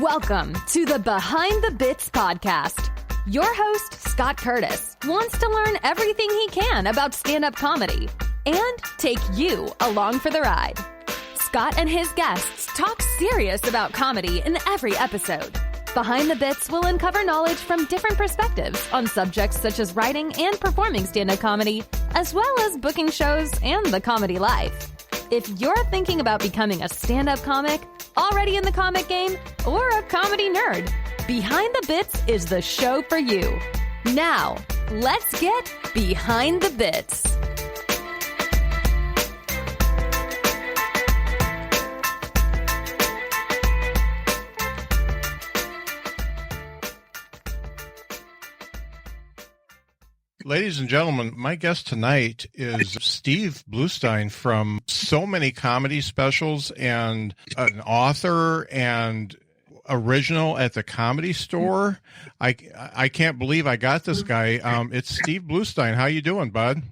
Welcome to the Behind the Bits podcast. Your host, Scott Curtis, wants to learn everything he can about stand-up comedy and take you along for the ride. Scott and his guests talk serious about comedy in every episode. Behind the Bits will uncover knowledge from different perspectives on subjects such as writing and performing stand-up comedy, as well as booking shows and the comedy life. If you're thinking about becoming a stand-up comic, already in the comic game, or a comedy nerd, Behind the Bits is the show for you. Now, let's get Behind the Bits. Ladies and gentlemen, my guest tonight is Steve Bluestein from so many comedy specials and an author and original at the Comedy Store. I can't believe I got this guy. It's Steve Bluestein. How you doing, bud?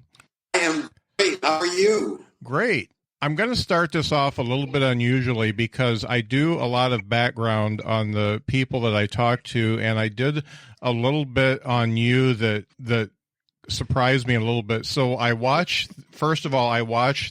I am great. How are you? Great. I'm going to start this off a little bit unusually because I do a lot of background on the people that I talk to, and I did a little bit on you that surprised me a little bit. So I watched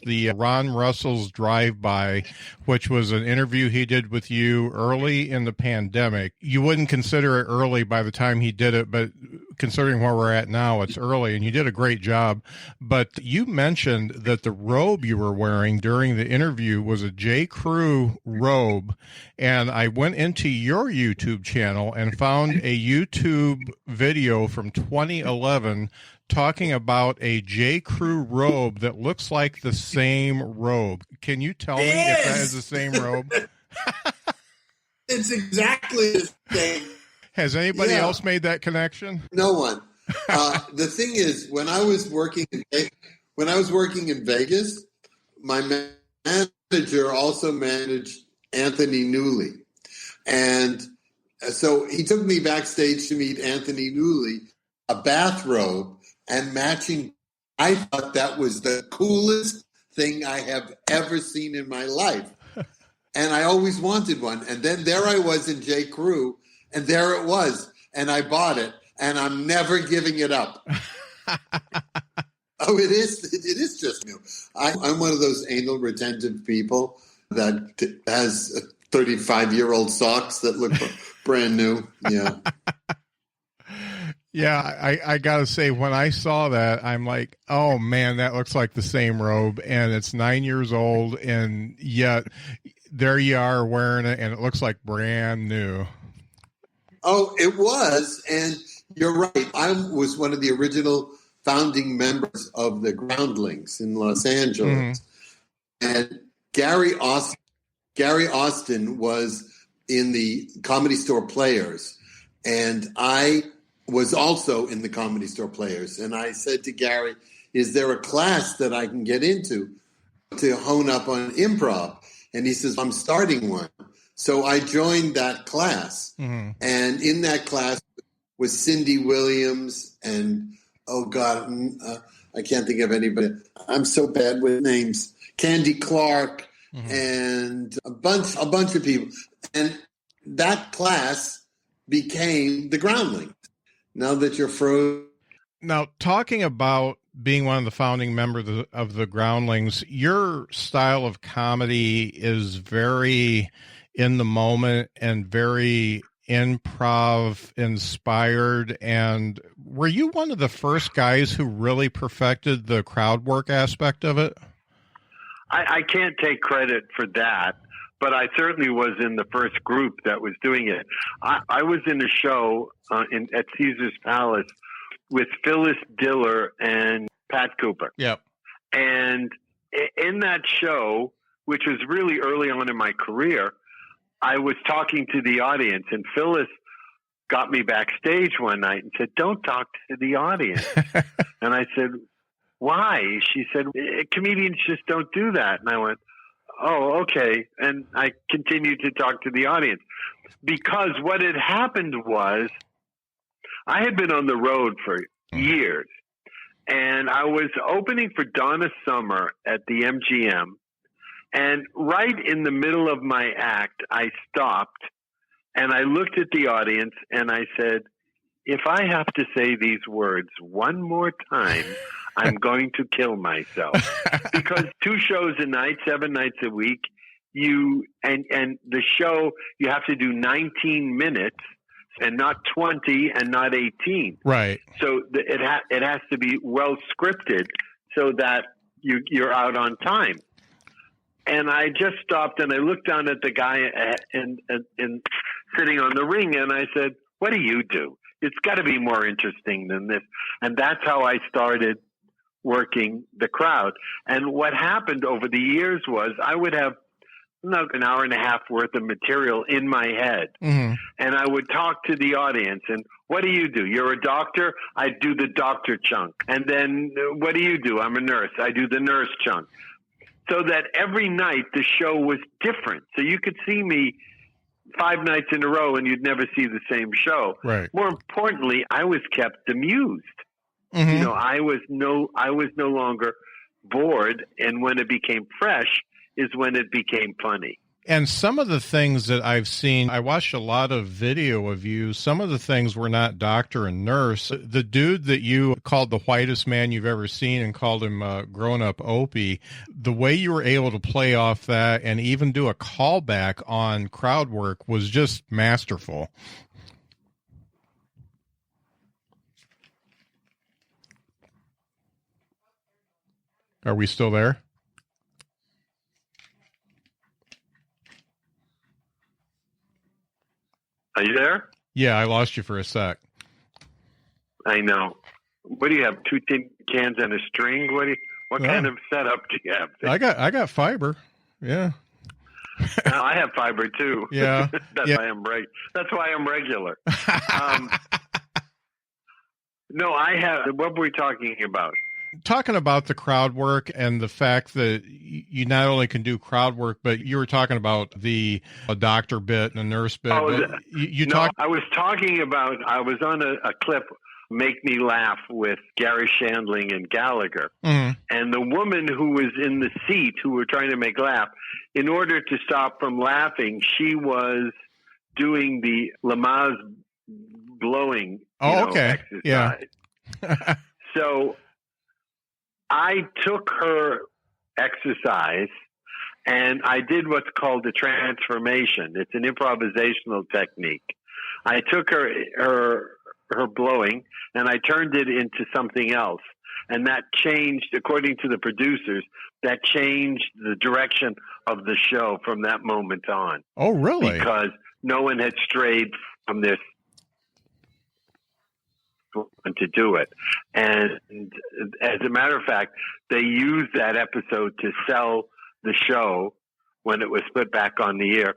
the Ron Russell's Drive-By, which was an interview he did with you early in the pandemic. You wouldn't consider it early by the time he did it, but considering where we're at now, it's early, and you did a great job. But you mentioned that the robe you were wearing during the interview was a J. Crew robe, and I went into your YouTube channel and found a YouTube video from 2011 talking about a J. Crew robe that looks like the same robe. Can you tell me if that is the same robe? It's exactly the same. Has anybody else made that connection? No one. The thing is, when I was working in Vegas, my manager also managed Anthony Newley, and so he took me backstage to meet Anthony Newley, a bathrobe and matching. I thought that was the coolest thing I have ever seen in my life. And I always wanted one. And then there I was in J. Crew, and there it was. And I bought it, and I'm never giving it up. Oh, it is just new. I'm one of those anal retentive people that has 35-year-old socks that look brand new. Yeah. Yeah, I got to say, when I saw that, I'm like, oh, man, that looks like the same robe, and it's 9 years old, and yet there you are wearing it, and it looks like brand new. Oh, it was, and you're right. I was one of the original founding members of the Groundlings in Los Angeles, and Gary Austin was in the Comedy Store Players, and I was also in the Comedy Store Players. And I said to Gary, is there a class that I can get into to hone up on improv? And he says, I'm starting one. So I joined that class. Mm-hmm. And in that class was Cindy Williams and, oh God, I can't think of anybody. I'm so bad with names. Candy Clark, and a bunch of people. And that class became the Groundling. Now that you're frozen. Now, talking about being one of the founding members of the Groundlings, your style of comedy is very in the moment and very improv inspired. And were you one of the first guys who really perfected the crowd work aspect of it? I can't take credit for that, but I certainly was in the first group that was doing it. I was in a show at Caesar's Palace with Phyllis Diller and Pat Cooper. Yep. And in that show, which was really early on in my career, I was talking to the audience, and Phyllis got me backstage one night and said, don't talk to the audience. And I said, why? She said, comedians just don't do that. And I went, oh, okay. And I continued to talk to the audience because what had happened was I had been on the road for years, and I was opening for Donna Summer at the MGM. And right in the middle of my act, I stopped And I looked at the audience and I said, if I have to say these words one more time, I'm going to kill myself. Because 2 shows a night, 7 nights a week, and the show, you have to do 19 minutes and not 20 and not 18. Right. So it has to be well scripted so that you're out on time. And I just stopped and I looked down at the guy and sitting on the ring, and I said, what do you do? It's got to be more interesting than this. And that's how I started working the crowd. And what happened over the years was I would have an hour and a half worth of material in my head. Mm-hmm. And I would talk to the audience. And what do you do? You're a doctor? I do the doctor chunk. And then what do you do? I'm a nurse. I do the nurse chunk. So that every night the show was different. So you could see me 5 nights in a row and you'd never see the same show. Right. More importantly, I was kept amused. Mm-hmm. You know, I was no longer bored, and when it became fresh is when it became funny. And some of the things that I've seen, I watched a lot of video of you. Some of the things were not doctor and nurse. The dude that you called the whitest man you've ever seen and called him grown-up Opie, the way you were able to play off that and even do a callback on crowd work was just masterful. Are we still there? Are you there? Yeah, I lost you for a sec. I know. What do you have? 2 tin cans and a string? What kind of setup do you have? I got fiber. Yeah. I have fiber too. Yeah. That's why I'm regular. No, I have. What were we talking about? Talking about the crowd work and the fact that you not only can do crowd work, but you were talking about a doctor bit and a nurse bit. I was talking about, I was on a clip, Make Me Laugh, with Gary Shandling and Gallagher. Mm-hmm. And the woman who was in the seat who were trying to make laugh, in order to stop from laughing, she was doing the Lamaze blowing exercise. Yeah. So I took her exercise and I did what's called a transformation. It's an improvisational technique. I took her blowing and I turned it into something else. And that changed, according to the producers, that changed the direction of the show from that moment on. Oh, really? Because no one had strayed from this to do it. And as a matter of fact, they used that episode to sell the show when it was put back on the air.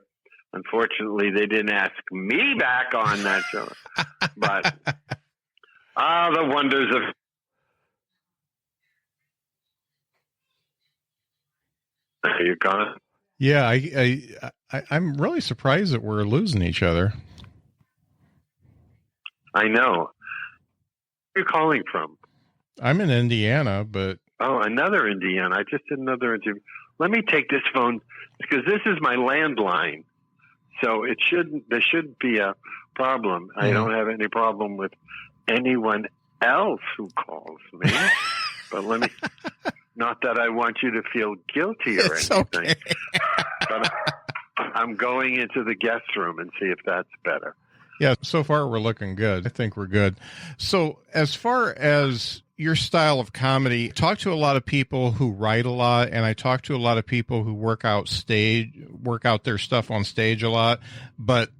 Unfortunately, they didn't ask me back on that show. But the wonders of... Are you gone? Yeah, I'm really surprised that we're losing each other. I know. Where are you calling from? I'm in Indiana, but... Oh, another Indiana. I just did another interview. Let me take this phone, because this is my landline. So there shouldn't be a problem. Mm-hmm. I don't have any problem with anyone else who calls me. But let me... Not that I want you to feel guilty or it's anything. Okay. But I'm going into the guest room and see if that's better. Yeah, so far we're looking good. I think we're good. So as far as your style of comedy, I talk to a lot of people who write a lot, and I talk to a lot of people who work out their stuff on stage a lot. But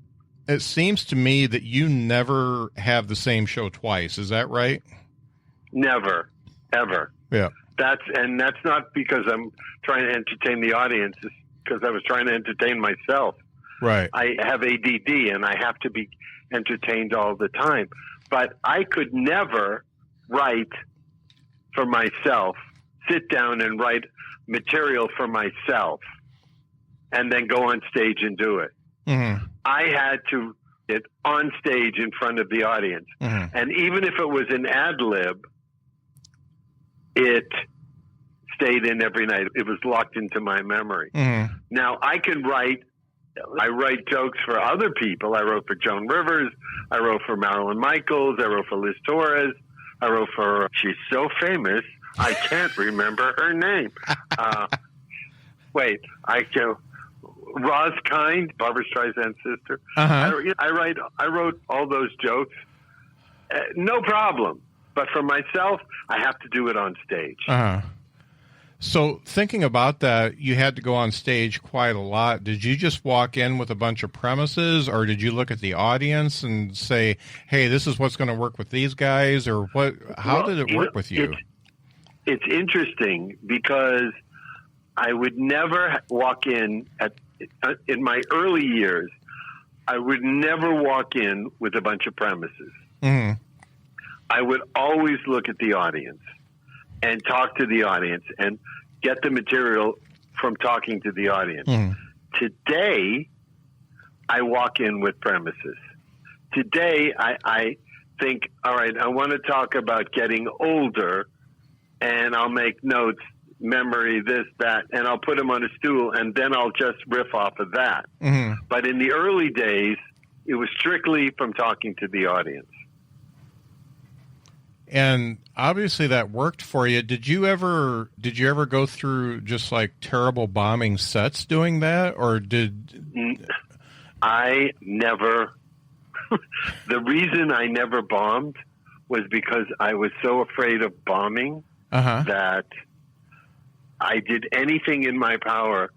it seems to me that you never have the same show twice. Is that right? Never, ever. Yeah. That's not because I'm trying to entertain the audience. It's because I was trying to entertain myself. Right. I have ADD and I have to be entertained all the time. But I could never write for myself, sit down and write material for myself, and then go on stage and do it. Mm-hmm. I had to get on stage in front of the audience. Mm-hmm. And even if it was an ad lib, it stayed in every night. It was locked into my memory. Mm-hmm. Now, I can write I write jokes for other people. I wrote for Joan Rivers. I wrote for Marilyn Michaels. I wrote for Liz Torres. I wrote for, she's so famous, I can't remember her name. Roz Kind, Barbra Streisand's sister. Uh-huh. I wrote all those jokes. No problem. But for myself, I have to do it on stage. Uh-huh. So thinking about that, you had to go on stage quite a lot. Did you just walk in with a bunch of premises, or did you look at the audience and say, hey, this is what's going to work with these guys, or what? How did it work with you? It's interesting because I would never walk in in my early years. I would never walk in with a bunch of premises. Mm-hmm. I would always look at the audience and talk to the audience and get the material from talking to the audience. Mm-hmm. Today, I walk in with premises. Today, I think, all right, I want to talk about getting older, and I'll make notes, memory, this, that, and I'll put them on a stool, and then I'll just riff off of that. Mm-hmm. But in the early days, it was strictly from talking to the audience. And obviously that worked for you. Did you ever go through just like terrible bombing sets doing that, or did I never? The reason I never bombed was because I was so afraid of bombing that I did anything in my power.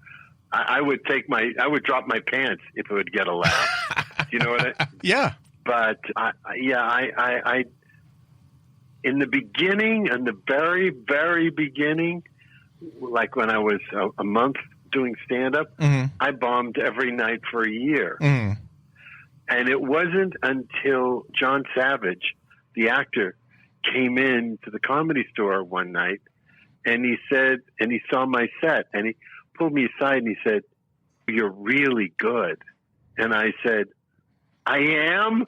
I would drop my pants if it would get a laugh. You know what? Yeah. But I in the beginning, in the very, very beginning, like when I was a month doing stand-up, I bombed every night for a year. Mm-hmm. And it wasn't until John Savage, the actor, came in to the Comedy Store one night, and he said, and he saw my set, and he pulled me aside and he said, "You're really good." And I said, "I am?"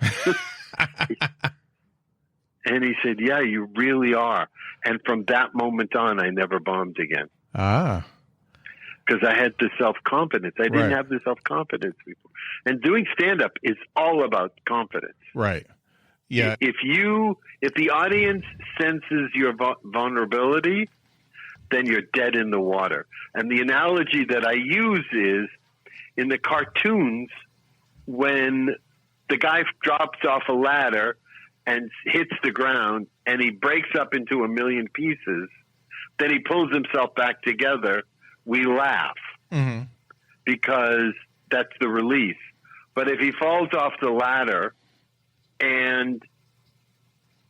And he said, "Yeah, you really are." And from that moment on, I never bombed again. Because I had the self-confidence. I didn't have the self-confidence before. And doing stand-up is all about confidence. Right. Yeah. If the audience senses your vulnerability, then you're dead in the water. And the analogy that I use is in the cartoons, when the guy drops off a ladder and hits the ground and he breaks up into a million pieces, then he pulls himself back together, we laugh because that's the release. But if he falls off the ladder and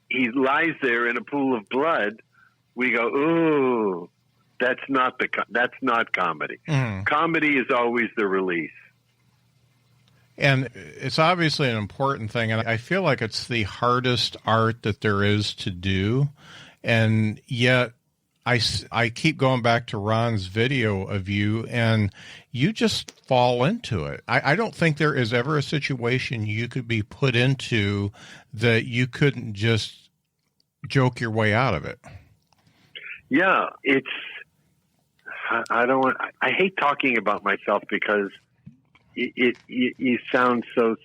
he lies there in a pool of blood, we go, "Ooh, that's not comedy." Comedy is always the release. And it's obviously an important thing, and I feel like it's the hardest art that there is to do, and yet I keep going back to Ron's video of you, and you just fall into it. I don't think there is ever a situation you could be put into that you couldn't just joke your way out of it. Yeah, I hate talking about myself because you sound so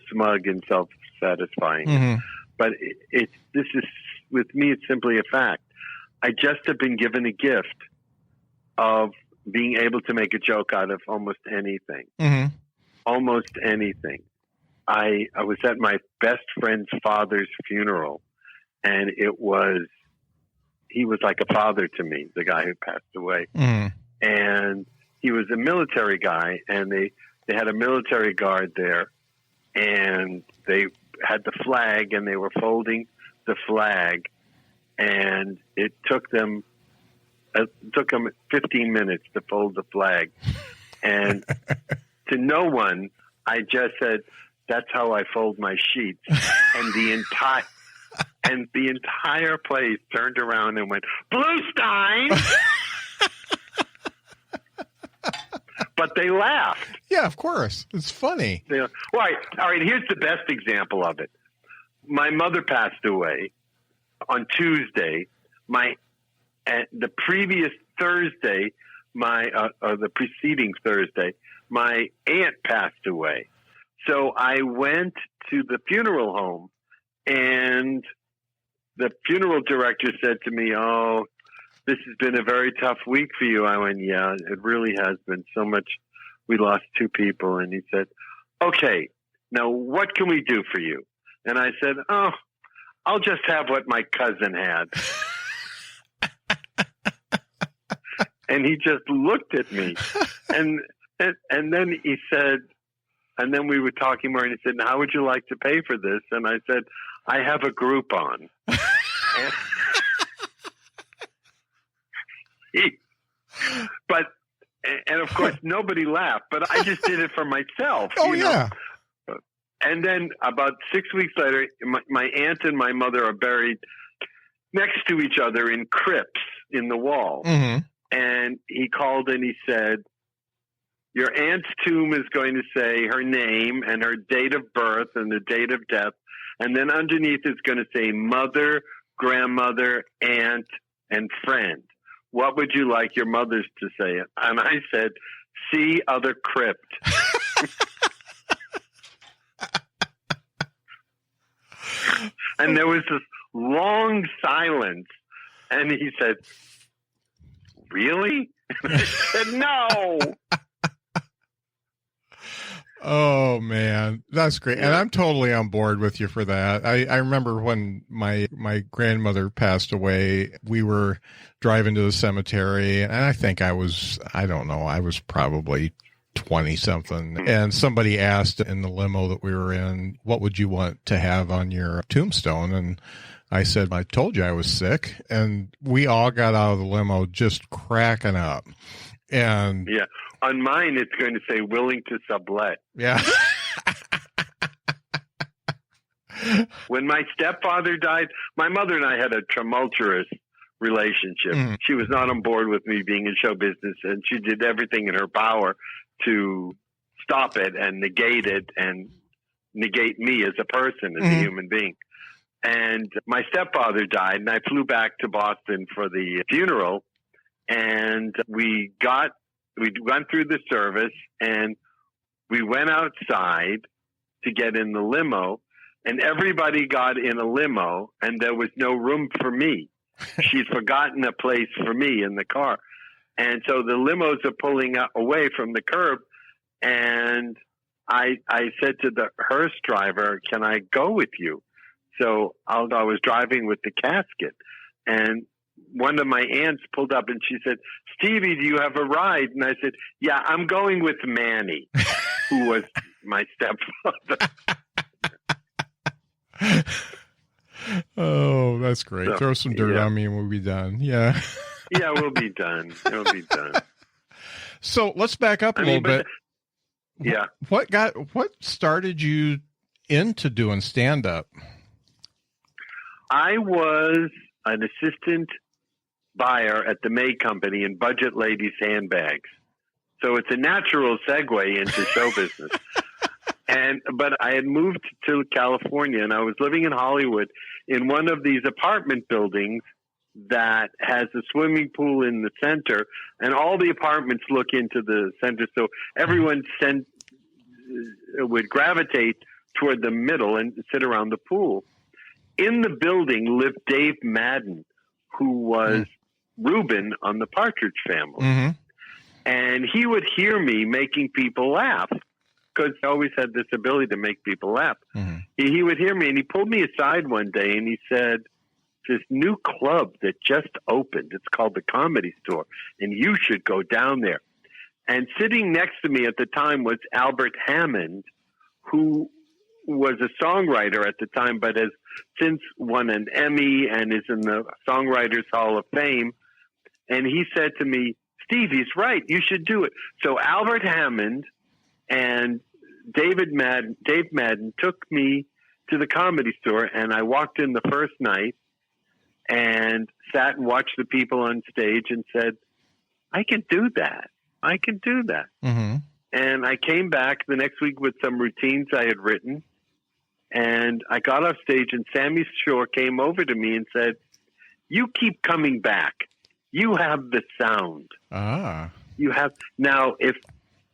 smug and self-satisfying. But with me, it's simply a fact. I just have been given a gift of being able to make a joke out of almost anything. Almost anything. I was at my best friend's father's funeral, and he was like a father to me, the guy who passed away. And he was a military guy, and they had a military guard there, and they had the flag, and they were folding the flag, and it took them 15 minutes to fold the flag. And to no one, I just said, "That's how I fold my sheets." And the entire place turned around and went, "Bluestein!" But they laughed. Yeah, of course. It's funny. All right. Here's the best example of it. My mother passed away on Tuesday. The previous Thursday, the preceding Thursday, my aunt passed away. So I went to the funeral home, and the funeral director said to me, "Oh, this has been a very tough week for you." I went, "Yeah, it really has been so much. We lost 2 people." And he said, "Okay, now what can we do for you?" And I said, "Oh, I'll just have what my cousin had." And he just looked at me, and then he said, and then we were talking more, and he said, "Now, how would you like to pay for this?" And I said, "I have a Groupon." And of course, nobody laughed, but I just did it for myself. Oh, yeah. And then about 6 weeks later, my aunt and my mother are buried next to each other in crypts in the wall. Mm-hmm. And he called and he said, "Your aunt's tomb is going to say her name and her date of birth and the date of death. And then underneath it's going to say mother, grandmother, aunt, and friend. What would you like your mothers to say?" And I said, "See other crypt." And there was this long silence. And he said, "Really?" And I said, "No." Oh, man, that's great. And I'm totally on board with you for that. I remember when my grandmother passed away, we were driving to the cemetery, and I think I was probably 20 something. And somebody asked in the limo that we were in, "What would you want to have on your tombstone?" And I said, "I told you I was sick." And we all got out of the limo just cracking up. And yeah, on mine, it's going to say "willing to sublet." Yeah. When my stepfather died, my mother and I had a tumultuous relationship. Mm. She was not on board with me being in show business, and she did everything in her power to stop it and negate me as a person, as a human being. And my stepfather died, and I flew back to Boston for the funeral. And we went through the service, and we went outside to get in the limo, and everybody got in a limo, and there was no room for me. She'd forgotten a place for me in the car. And so the limos are pulling away from the curb, and I said to the hearse driver, "Can I go with you?" So I was driving with the casket, and one of my aunts pulled up and she said, "Stevie, do you have a ride?" And I said, "Yeah, I'm going with Manny," who was my stepfather. Oh, that's great. So, throw some dirt on me and we'll be done. Yeah. Yeah, we'll be done. We'll be done. So let's back up a little bit. Yeah. What started you into doing stand-up? I was an assistant buyer at the May Company in Budget Ladies handbags. So it's a natural segue into show business. But I had moved to California, and I was living in Hollywood in one of these apartment buildings that has a swimming pool in the center, and all the apartments look into the center. So everyone would gravitate toward the middle and sit around the pool. In the building lived Dave Madden, who was Reuben on the Partridge Family. Mm-hmm. And he would hear me making people laugh, because I always had this ability to make people laugh. Mm-hmm. He would hear me, and he pulled me aside one day, and he said, "This new club that just opened, it's called the Comedy Store, and you should go down there." And sitting next to me at the time was Albert Hammond, who was a songwriter at the time, but has since won an Emmy and is in the Songwriters Hall of Fame. And he said to me, "Steve, he's right. You should do it." So Albert Hammond and Dave Madden took me to the Comedy Store, and I walked in the first night and sat and watched the people on stage and said, "I can do that. I can do that." Mm-hmm. And I came back the next week with some routines I had written, and I got off stage, and Sammy Shore came over to me and said, "You keep coming back. You have the sound. You have." Now, if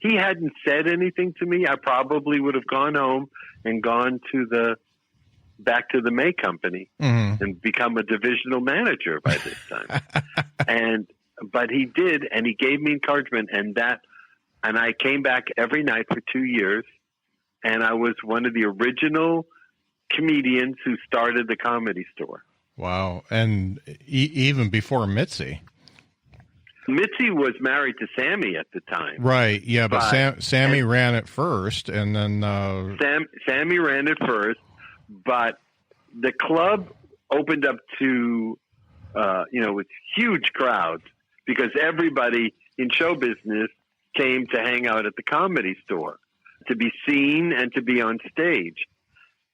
he hadn't said anything to me, I probably would have gone home and gone to back to the May Company and become a divisional manager by this time. But he did, and he gave me encouragement, and I came back every night for 2 years, and I was one of the original comedians who started the Comedy Store. Wow. And even before Mitzi. Mitzi was married to Sammy at the time. Right, yeah, but Sammy ran it first, and then... Sammy ran it first, but the club opened up to, with huge crowds, because everybody in show business came to hang out at the Comedy Store, to be seen and to be on stage.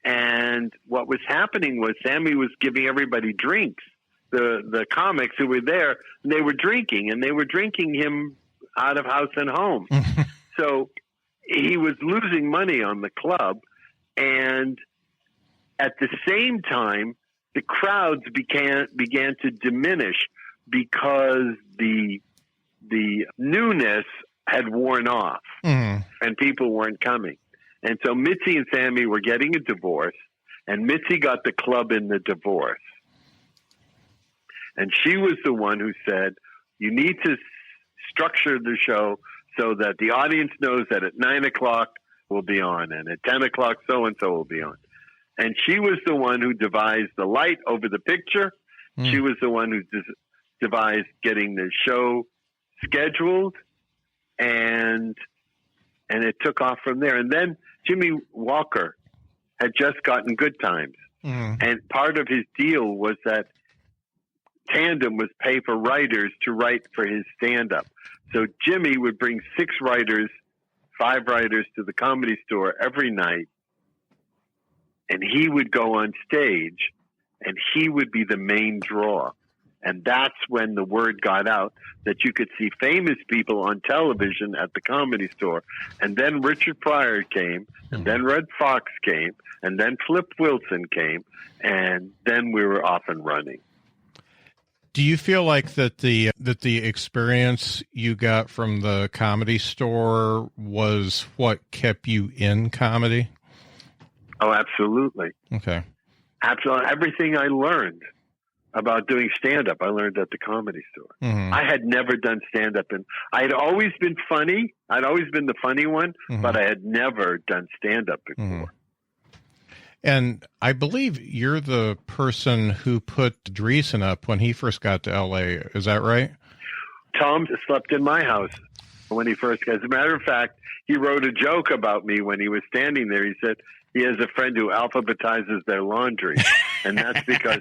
And what was happening was Sammy was giving everybody drinks. The comics who were there, they were drinking, and they were drinking him out of house and home. So he was losing money on the club. And at the same time, the crowds began to diminish because the newness had worn off and people weren't coming. And so Mitzi and Sammy were getting a divorce, and Mitzi got the club in the divorce. And she was the one who said, you need to structure the show so that the audience knows that at 9 o'clock we'll be on, and at 10 o'clock so-and-so will be on. And she was the one who devised the light over the picture. She was the one who devised getting the show scheduled, and it took off from there. And then Jimmy Walker had just gotten Good Times. And part of his deal was that Tandem was pay for writers to write for his stand-up. So Jimmy would bring 5 writers to the Comedy Store every night, and he would go on stage, and he would be the main draw. And that's when the word got out that you could see famous people on television at the Comedy Store. And then Richard Pryor came, and then Red Fox came, and then Flip Wilson came, and then we were off and running. Do you feel like that the experience you got from the Comedy Store was what kept you in comedy? Oh, absolutely. Okay. Absolutely. Everything I learned about doing stand-up, I learned at the Comedy Store. I had never done stand-up, and I had always been funny. I'd always been the funny one, but I had never done stand-up before. And I believe you're the person who put Dreesen up when he first got to L.A. Is that right? Tom slept in my house when he first got. As a matter of fact, he wrote a joke about me when he was standing there. He said he has a friend who alphabetizes their laundry, and that's because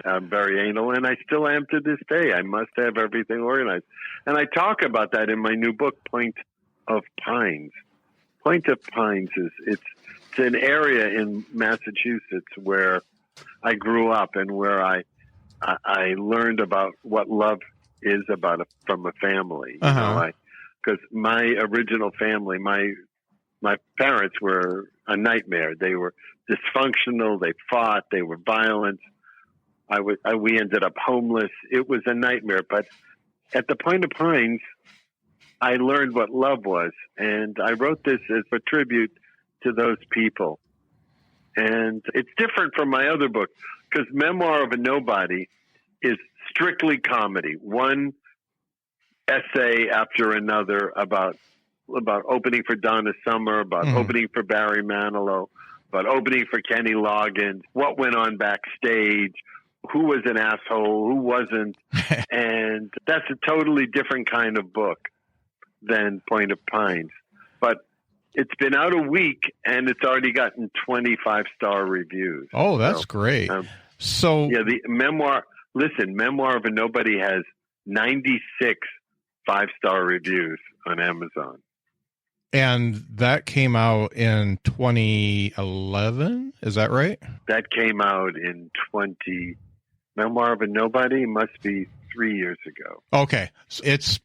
I'm very anal, and I still am to this day. I must have everything organized. And I talk about that in my new book, Point of Pines. Point of Pines it's an area in Massachusetts where I grew up and where I learned about what love is from a family. You know, because my original family, my parents were a nightmare. They were dysfunctional. They fought. They were violent. We ended up homeless. It was a nightmare. But at the Point of Pines, I learned what love was, and I wrote this as a tribute to those people. And it's different from my other book, because Memoir of a Nobody is strictly comedy. One essay after another about opening for Donna Summer, about opening for Barry Manilow, about opening for Kenny Loggins, what went on backstage, who was an asshole, who wasn't. And that's a totally different kind of book than Point of Pines. But it's been out a week, and it's already gotten 25-star reviews. Oh, that's great. So yeah, the Memoir of a Nobody has 96 5-star reviews on Amazon. And that came out in 2011, is that right? That came out in Memoir of a Nobody must be 3 years ago. Okay. So It's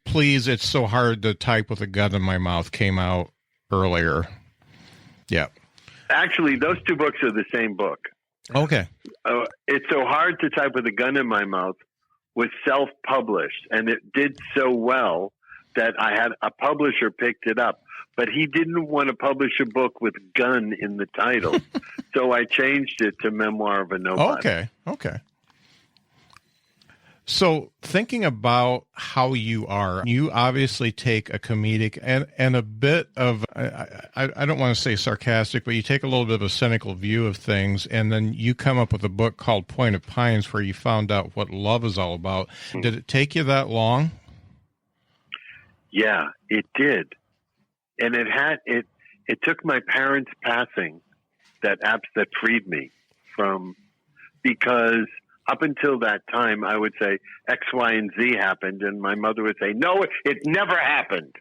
So Hard to Type with a Gun in My Mouth came out earlier. Yeah. Actually, those two books are the same book. Okay. It's So Hard to Type with a Gun in My Mouth was self-published, and it did so well that I had a publisher picked it up, but he didn't want to publish a book with gun in the title. So I changed it to Memoir of a Nobody. Okay. So thinking about how you are, you obviously take a comedic and a bit of, I don't want to say sarcastic, but you take a little bit of a cynical view of things, and then you come up with a book called Point of Pines where you found out what love is all about. Did it take you that long? Yeah, it did. And it took my parents passing that freed me from, because up until that time, I would say X, Y, and Z happened, and my mother would say, no, it never happened.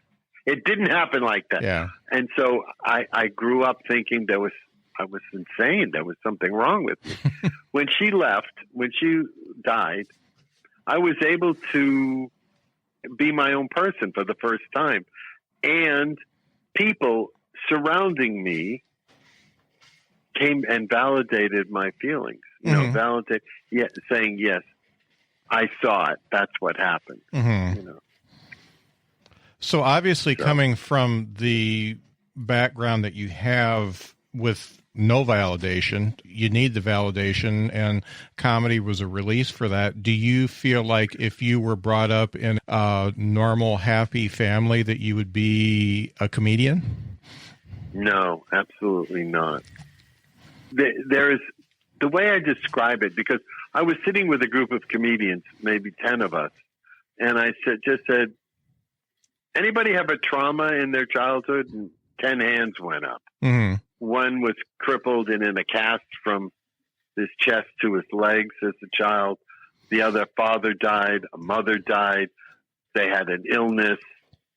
It didn't happen like that. Yeah. And so I grew up thinking I was insane. There was something wrong with me. When she died, I was able to be my own person for the first time. And people surrounding me came and validated my feelings. Saying, yes, I saw it. That's what happened. So obviously coming from the background that you have with no validation, you need the validation, and comedy was a release for that. Do you feel like if you were brought up in a normal, happy family that you would be a comedian? No, absolutely not. There's the way I describe it, because I was sitting with a group of comedians, maybe 10 of us, and I said, anybody have a trauma in their childhood? And 10 hands went up. Mm-hmm. One was crippled and in a cast from his chest to his legs as a child. The other father died, a mother died. They had an illness.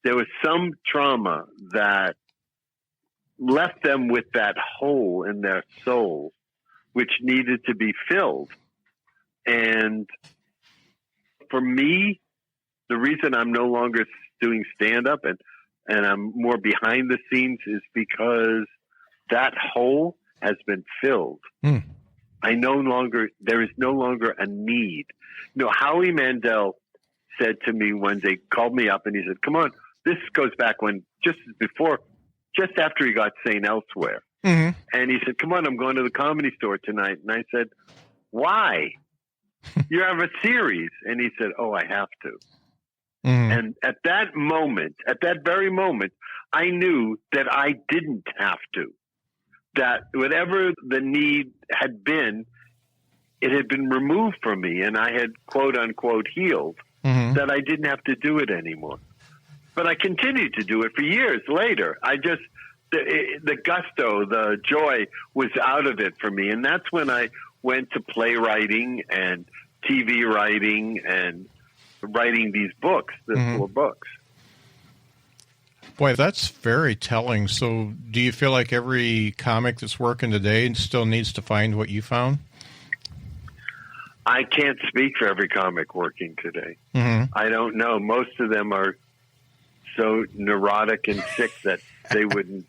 There was some trauma that left them with that hole in their soul, which needed to be filled. And for me, the reason I'm no longer doing stand-up and I'm more behind the scenes is because that hole has been filled. There is no longer a need. Howie Mandel said to me one day, called me up and he said, come on, this goes back when, just after he got St. Elsewhere. Mm-hmm. And he said, come on, I'm going to the Comedy Store tonight. And I said, why? You have a series. And he said, oh, I have to. Mm-hmm. And at that very moment, I knew that I didn't have to. That whatever the need had been, it had been removed from me and I had, quote unquote, healed, that I didn't have to do it anymore. But I continued to do it for years later. The gusto, the joy was out of it for me. And that's when I went to playwriting and TV writing and writing these books, the 4 books. Boy, that's very telling. So do you feel like every comic that's working today still needs to find what you found? I can't speak for every comic working today. Mm-hmm. I don't know. Most of them are so neurotic and sick that they wouldn't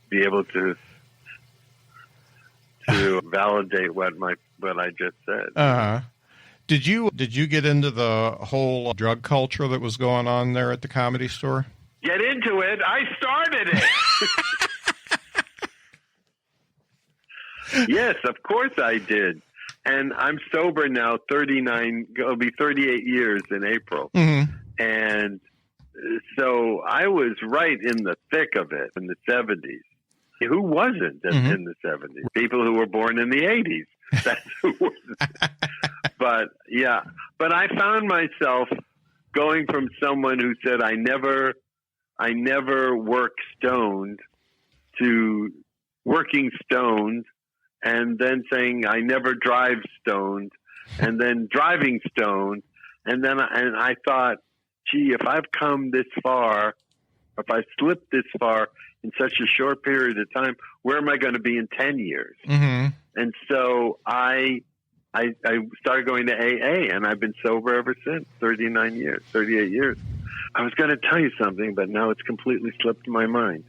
be able to validate what I just said. Uh-huh. Did you get into the whole drug culture that was going on there at the Comedy Store? Get into it. I started it. Yes, of course I did. And I'm sober now, 39, it'll be 38 years in April. Mm-hmm. And so I was right in the thick of it in the 70s. Who wasn't in the 70s? People who were born in the 80s. That's who wasn't. But I found myself going from someone who said, I never work stoned to working stoned, and then saying I never drive stoned, and then driving stoned. And I thought, gee, if I've come this far, if I slipped this far in such a short period of time, where am I going to be in 10 years? Mm-hmm. And so I started going to AA, and I've been sober ever since, 38 years. I was going to tell you something, but now it's completely slipped my mind.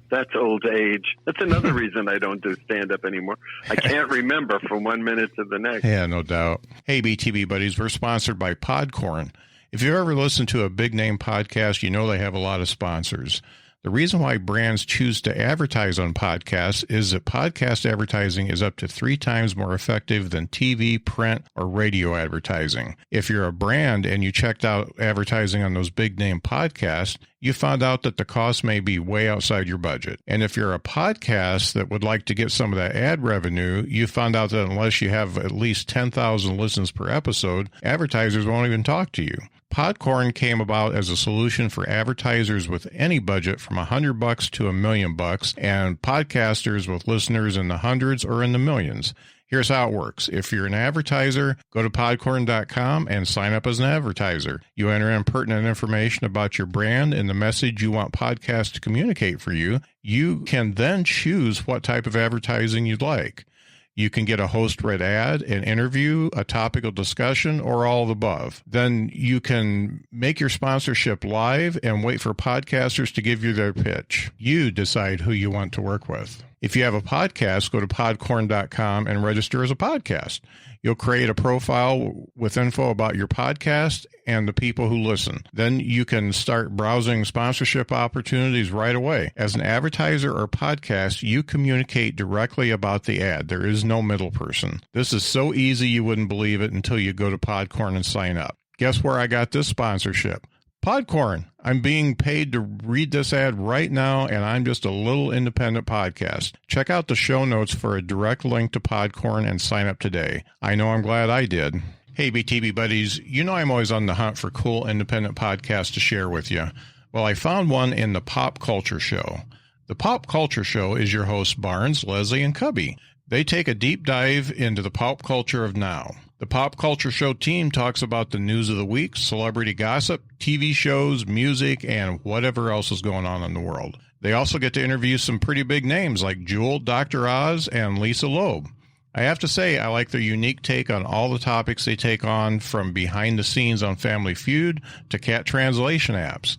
That's old age. That's another reason I don't do stand-up anymore. I can't remember from 1 minute to the next. Yeah, no doubt. Hey, BTB buddies, we're sponsored by Podcorn. If you've ever listened to a big name podcast, you know they have a lot of sponsors. The reason why brands choose to advertise on podcasts is that podcast advertising is up to 3 times more effective than TV, print, or radio advertising. If you're a brand and you checked out advertising on those big name podcasts, you found out that the cost may be way outside your budget. And if you're a podcast that would like to get some of that ad revenue, you found out that unless you have at least 10,000 listens per episode, advertisers won't even talk to you. Podcorn came about as a solution for advertisers with any budget from $100 to $1 million and podcasters with listeners in the hundreds or in the millions. Here's how it works. If you're an advertiser, go to podcorn.com and sign up as an advertiser. You enter in pertinent information about your brand and the message you want podcasts to communicate for you. You can then choose what type of advertising you'd like. You can get a host-read ad, an interview, a topical discussion, or all of the above. Then you can make your sponsorship live and wait for podcasters to give you their pitch. You decide who you want to work with. If you have a podcast, go to podcorn.com and register as a podcast. You'll create a profile with info about your podcast and the people who listen. Then you can start browsing sponsorship opportunities right away. As an advertiser or podcast, you communicate directly about the ad. There is no middle person. This is so easy you wouldn't believe it until you go to Podcorn and sign up. Guess where I got this sponsorship? Podcorn. I'm being paid to read this ad right now, and I'm just a little independent podcast. Check out the show notes for a direct link to Podcorn and sign up today. I know I'm glad I did. Hey, BTB buddies, you know I'm always on the hunt for cool independent podcasts to share with you. Well, I found one in the Pop Culture Show. The Pop Culture Show is your hosts Barnes, Leslie, and Cubby. They take a deep dive into the pop culture of now. The Pop Culture Show team talks about the news of the week, celebrity gossip, TV shows, music, and whatever else is going on in the world. They also get to interview some pretty big names like Jewel, Dr. Oz, and Lisa Loeb. I have to say, I like their unique take on all the topics they take on, from behind the scenes on Family Feud to cat translation apps.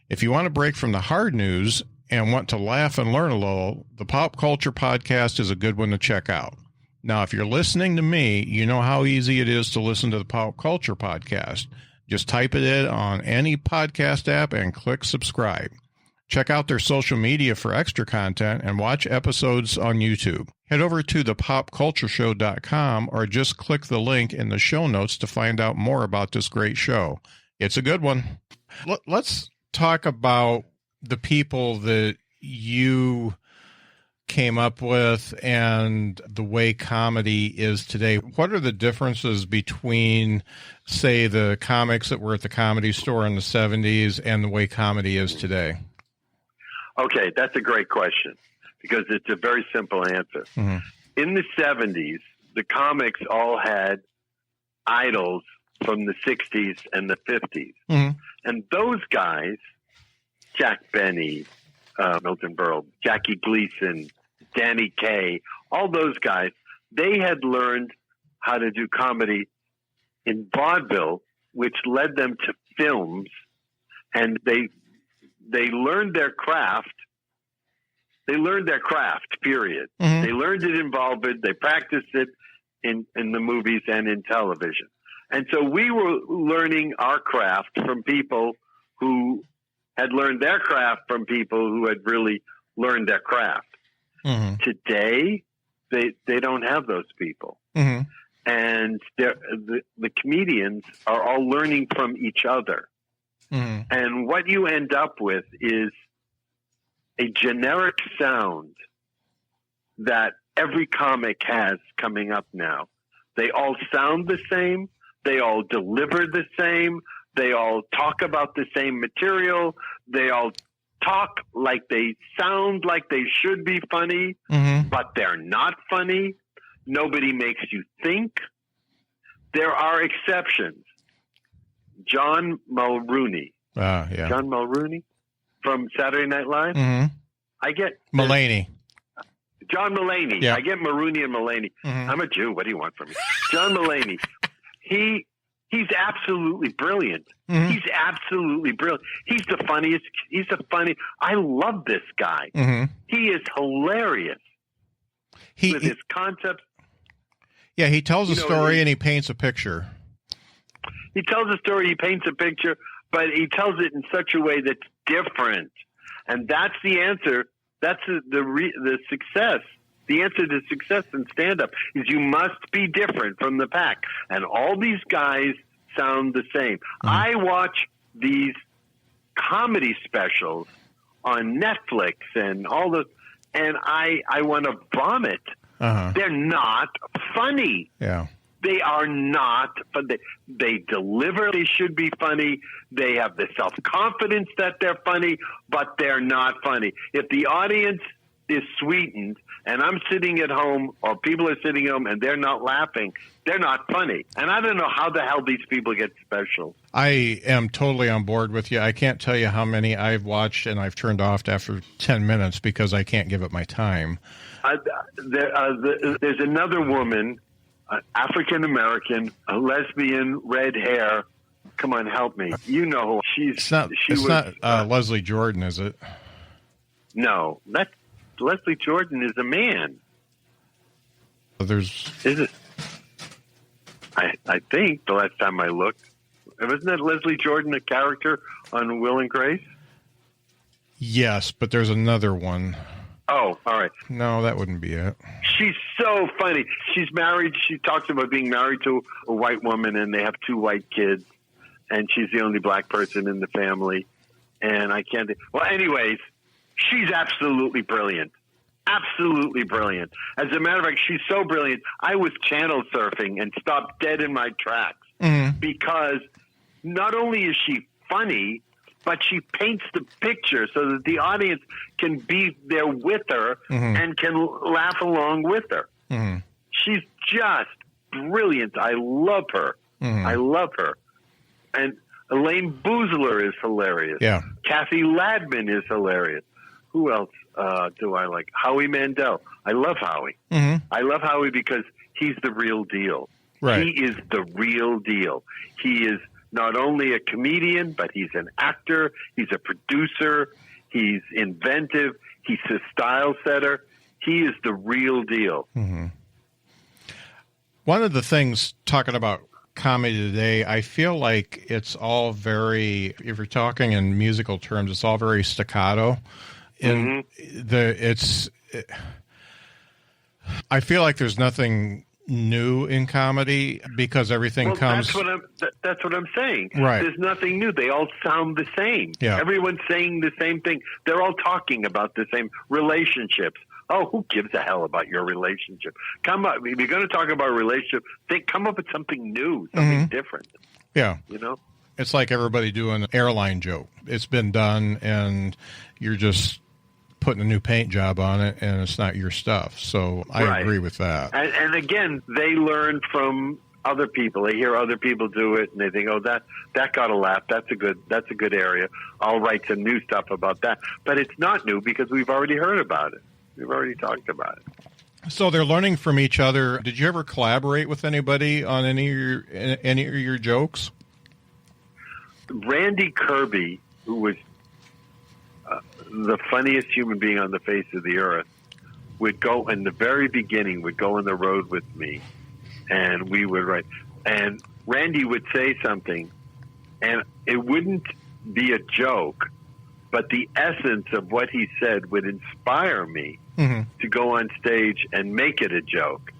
If you want to break from the hard news and want to laugh and learn a little, the Pop Culture Podcast is a good one to check out. Now, if you're listening to me, you know how easy it is to listen to the Pop Culture Podcast. Just type it in on any podcast app and click subscribe. Check out their social media for extra content and watch episodes on YouTube. Head over to thepopcultureshow.com or just click the link in the show notes to find out more about this great show. It's a good one. Let's talk about the people that you came up with and the way comedy is today. What are the differences between, say, the comics that were at the Comedy Store in the 70s and the way comedy is today? Okay, that's a great question because it's a very simple answer. Mm-hmm. In the 70s, the comics all had idols from the 60s and the 50s. Mm-hmm. And those guys, Jack Benny, Milton Berle, Jackie Gleason, Danny Kaye, all those guys, they had learned how to do comedy in vaudeville, which led them to films, and they learned their craft. They learned their craft, period. Mm-hmm. They learned it in vaudeville. They practiced it in the movies and in television. And so we were learning our craft from people who had learned their craft from people who had really learned their craft. Mm-hmm. Today, they don't have those people. Mm-hmm. And the comedians are all learning from each other. Mm-hmm. And what you end up with is a generic sound that every comic has coming up now. They all sound the same. They all deliver the same. They all talk about the same material. They all talk like they sound like they should be funny, mm-hmm. but they're not funny. Nobody makes you think. There are exceptions. John Mulrooney. Yeah. John Mulrooney from Saturday Night Live. Mm-hmm. I get Mulaney. John Mulaney. Yeah. I get Mulrooney and Mulaney. Mm-hmm. I'm a Jew. What do you want from me? John Mulaney. He's absolutely brilliant. Mm-hmm. He's absolutely brilliant. He's the funniest. I love this guy. Mm-hmm. He is hilarious with his concepts. Yeah, he tells a story and he paints a picture. He tells a story, he paints a picture, but he tells it in such a way that's different. And that's the answer. That's the success. The answer to success in stand-up is you must be different from the pack. And all these guys sound the same. I watch these comedy specials on Netflix and all the, and I want to vomit. They're not funny. Yeah. They are not, but they deliver. They should be funny. They have the self-confidence that they're funny, but they're not funny. If the audience is sweetened and I'm sitting at home or people are sitting at home and they're not laughing, they're not funny. And I don't know how the hell these people get specials. I am totally on board with you. I can't tell you how many I've watched and I've turned off after 10 minutes because I can't give it my time. There's another woman, African-American, a lesbian, red hair. Come on, help me. You know who It's not Leslie Jordan, is it? No, Leslie Jordan is a man. Is it? I think the last time I looked, wasn't that Leslie Jordan a character on Will and Grace? Yes, but there's another one. Oh, all right. No, that wouldn't be it. She's so funny. She's married. She talks about being married to a white woman, and they have 2 white kids, and she's the only black person in the family. And I can't. Well, anyways, she's absolutely brilliant. Absolutely brilliant. As a matter of fact, she's so brilliant. I was channel surfing and stopped dead in my tracks because not only is she funny, but she paints the picture so that the audience can be there with her and can laugh along with her. She's just brilliant. I love her. I love her. And Elaine Boozler is hilarious. Yeah. Kathy Ladman is hilarious. Who else do I like? Howie Mandel. I love Howie. I love Howie because he's the real deal. Right. He is the real deal. He is not only a comedian, but he's an actor. He's a producer. He's inventive. He's a style setter. He is the real deal. One of the things, talking about comedy today, I feel like it's all very, if you're talking in musical terms, it's all very staccato. I feel like there's nothing new in comedy because everything comes. That's what I'm saying. Right. There's nothing new. They all sound the same. Yeah. Everyone's saying the same thing. They're all talking about the same relationships. Oh, who gives a hell about your relationship? Come up. If you're going to talk about a relationship, come up with something new, something different. Yeah. You know? It's like everybody doing an airline joke. It's been done, and you're just putting a new paint job on it, and it's not your stuff. So I agree with that. And again, they learn from other people. They hear other people do it, and they think, "Oh, that got a laugh. That's a good area. I'll write some new stuff about that." But it's not new because we've already heard about it. We've already talked about it. So they're learning from each other. Did you ever collaborate with anybody on any of your jokes? Randy Kirby, who was the funniest human being on the face of the earth, would go in the very beginning, would go on the road with me, and we would write. And Randy would say something, and it wouldn't be a joke, but the essence of what he said would inspire me to go on stage and make it a joke.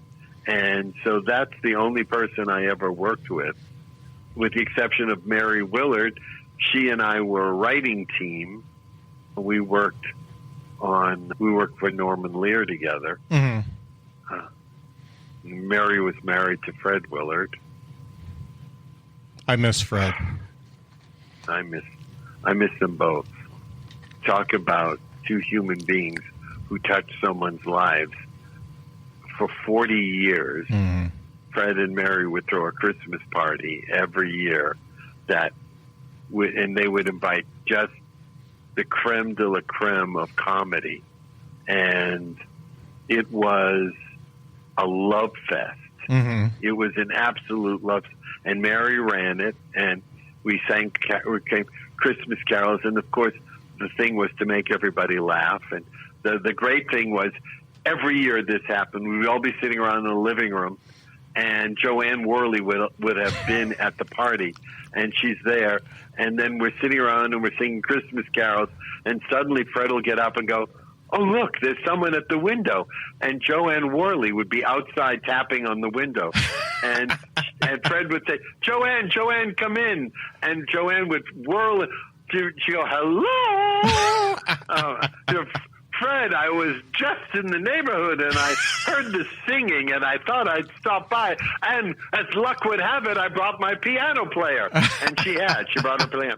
And so that's the only person I ever worked with the exception of Mary Willard. She and I were a writing team. We worked for Norman Lear together. Mary was married to Fred Willard. I miss Fred. I miss them both. Talk about 2 human beings who touched someone's lives for 40 years. Fred and Mary would throw a Christmas party every year and they would invite just the creme de la creme of comedy. And it was a love fest. It was an absolute love. And Mary ran it, and we sang Christmas carols. And of course, the thing was to make everybody laugh. And the great thing was every year this happened. We'd all be sitting around in the living room, and Joanne Worley would have been at the party, and she's there, and then we're sitting around and we're singing Christmas carols, and suddenly Fred will get up and go, "Oh, look, there's someone at the window." And Joanne Worley would be outside tapping on the window. And Fred would say, Joanne, come in. And Joanne would whirl. She'd go, "Hello." Fred, I was just in the neighborhood and I heard the singing and I thought I'd stop by. And as luck would have it, I brought my piano player. And she brought her piano.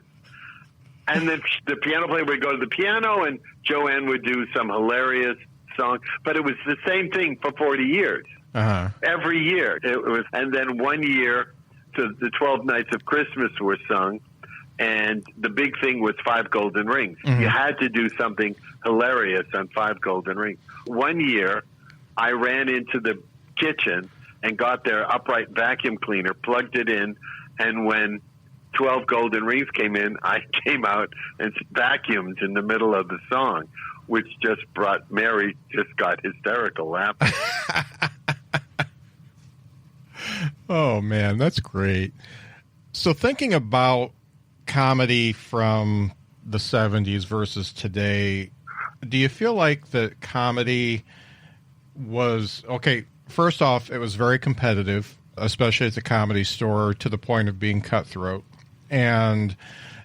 And then the piano player would go to the piano and Joanne would do some hilarious song. But it was the same thing for 40 years. Uh-huh. Every year. It was, and then one year, so the 12 Nights of Christmas were sung. And the big thing was 5 Golden Rings. Mm-hmm. You had to do something hilarious on 5 Golden Rings. One year, I ran into the kitchen and got their upright vacuum cleaner, plugged it in, and when 12 Golden Rings came in, I came out and vacuumed in the middle of the song, which just brought Mary just got hysterical laughing. Oh, man, that's great. So thinking about comedy from the 70s versus today, do you feel like the comedy was, okay, first off, it was very competitive, especially at the Comedy Store, to the point of being cutthroat. And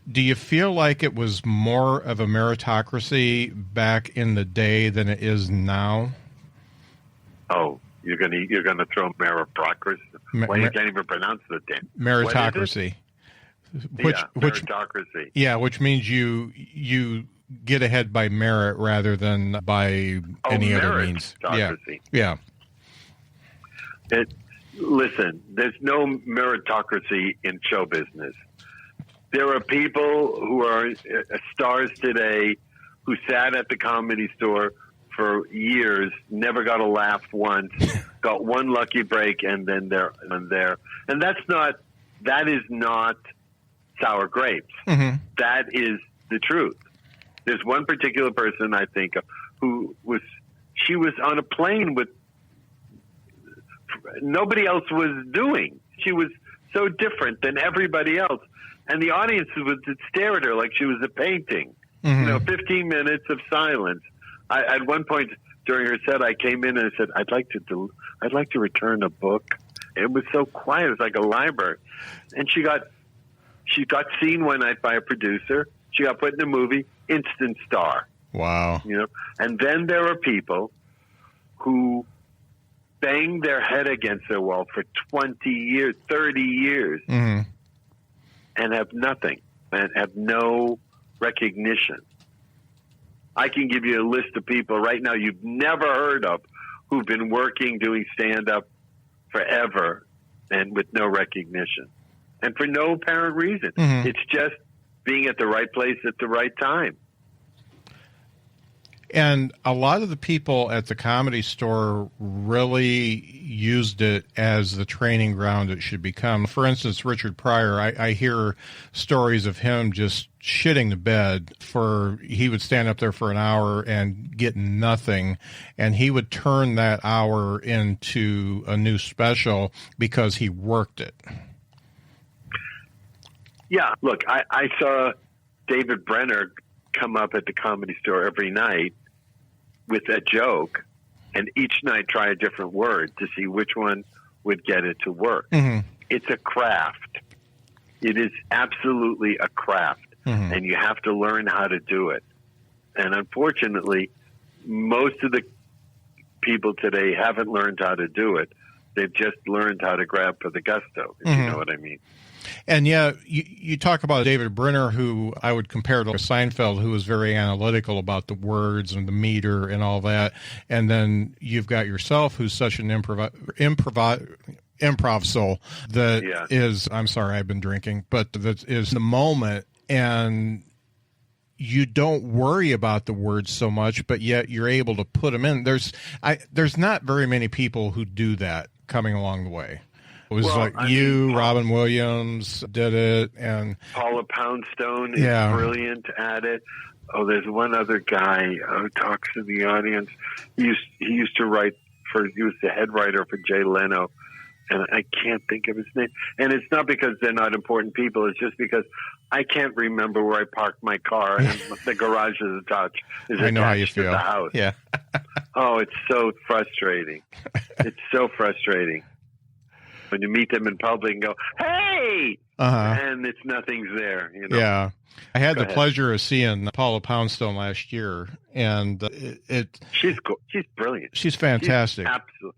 do you feel like it was more of a meritocracy back in the day than it is now? Oh, you're gonna throw meritocracy? Well, you can't even pronounce the thing. Meritocracy. Meritocracy. Yeah, which means you get ahead by merit rather than by any other means. Yeah. Listen, there's no meritocracy in show business. There are people who are stars today who sat at the Comedy Store for years, never got a laugh once, got one lucky break, and then they're there. And that is not sour grapes. Mm-hmm. That is the truth. There's one particular person I think of she was on a plane with nobody else was doing. She was so different than everybody else. And the audience would stare at her like she was a painting. Mm-hmm. 15 minutes of silence. At one point during her set, I came in and I said, I'd like to return a book. It was so quiet. It was like a library. And she got seen one night by a producer. She got put in a movie, instant star. Wow. And then there are people who bang their head against their wall for 20 years, 30 years, mm-hmm. and have nothing, and have no recognition. I can give you a list of people right now you've never heard of who've been working, doing stand-up forever and with no recognition. And for no apparent reason. Mm-hmm. It's just being at the right place at the right time. And a lot of the people at the Comedy Store really used it as the training ground it should become. For instance, Richard Pryor, I hear stories of him just shitting the bed he would stand up there for an hour and get nothing, and he would turn that hour into a new special because he worked it. Yeah, look, I saw David Brenner come up at the Comedy Store every night with a joke, and each night try a different word to see which one would get it to work. Mm-hmm. It's a craft. It is absolutely a craft, mm-hmm. and you have to learn how to do it. And unfortunately, most of the people today haven't learned how to do it. They've just learned how to grab for the gusto, if mm-hmm. you know what I mean. And yeah, you talk about David Brenner, who I would compare to Seinfeld, who was very analytical about the words and the meter and all that. And then you've got yourself, who's such an improv soul that is, I'm sorry, I've been drinking, but that is the moment. And you don't worry about the words so much, but yet you're able to put them in. There's not very many people who do that coming along the way. It was Robin Williams did it, and Paula Poundstone is brilliant at it. Oh, there's one other guy who talks to the audience. He used to write he was the head writer for Jay Leno. and I can't think of his name. And it's not because they're not important people. It's just because I can't remember where I parked my car, and the garage is attached. I know how you feel. To the house. Yeah. Oh, it's so frustrating. It's so frustrating when you meet them in public and go, "Hey," and it's nothing's there. You know? Yeah. I had the pleasure of seeing Paula Poundstone last year, and she's brilliant. She's fantastic. She's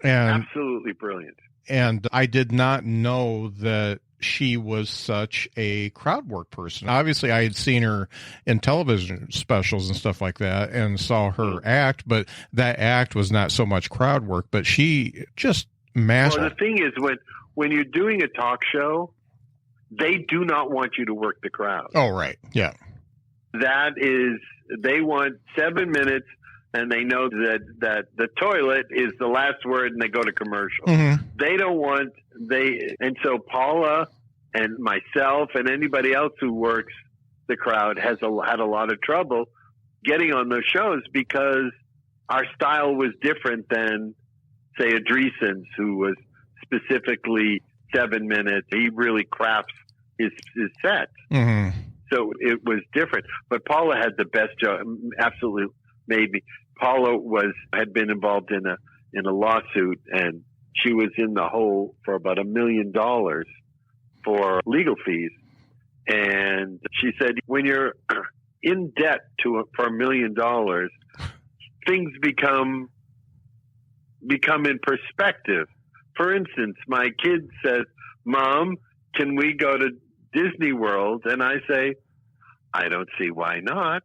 absolutely brilliant. And I did not know that she was such a crowd work person. Obviously, I had seen her in television specials and stuff like that and saw her act, but that act was not so much crowd work, but she just mastered. Well, the thing is, when you're doing a talk show, they do not want you to work the crowd. Oh, right. Yeah. They want 7 minutes, and they know that the toilet is the last word, and they go to commercial. Mm-hmm. They don't want and so Paula and myself and anybody else who works the crowd had a lot of trouble getting on those shows because our style was different than, say, Andreessen's, who was specifically 7 minutes. He really crafts his set. Mm-hmm. So it was different. But Paula had the best job. Absolutely made me. Paula had been involved in a lawsuit, and she was in the hole for about $1 million for legal fees. And she said, when you're in debt for $1 million, things become in perspective. For instance, my kid says, "Mom, can we go to Disney World?" And I say, "I don't see why not."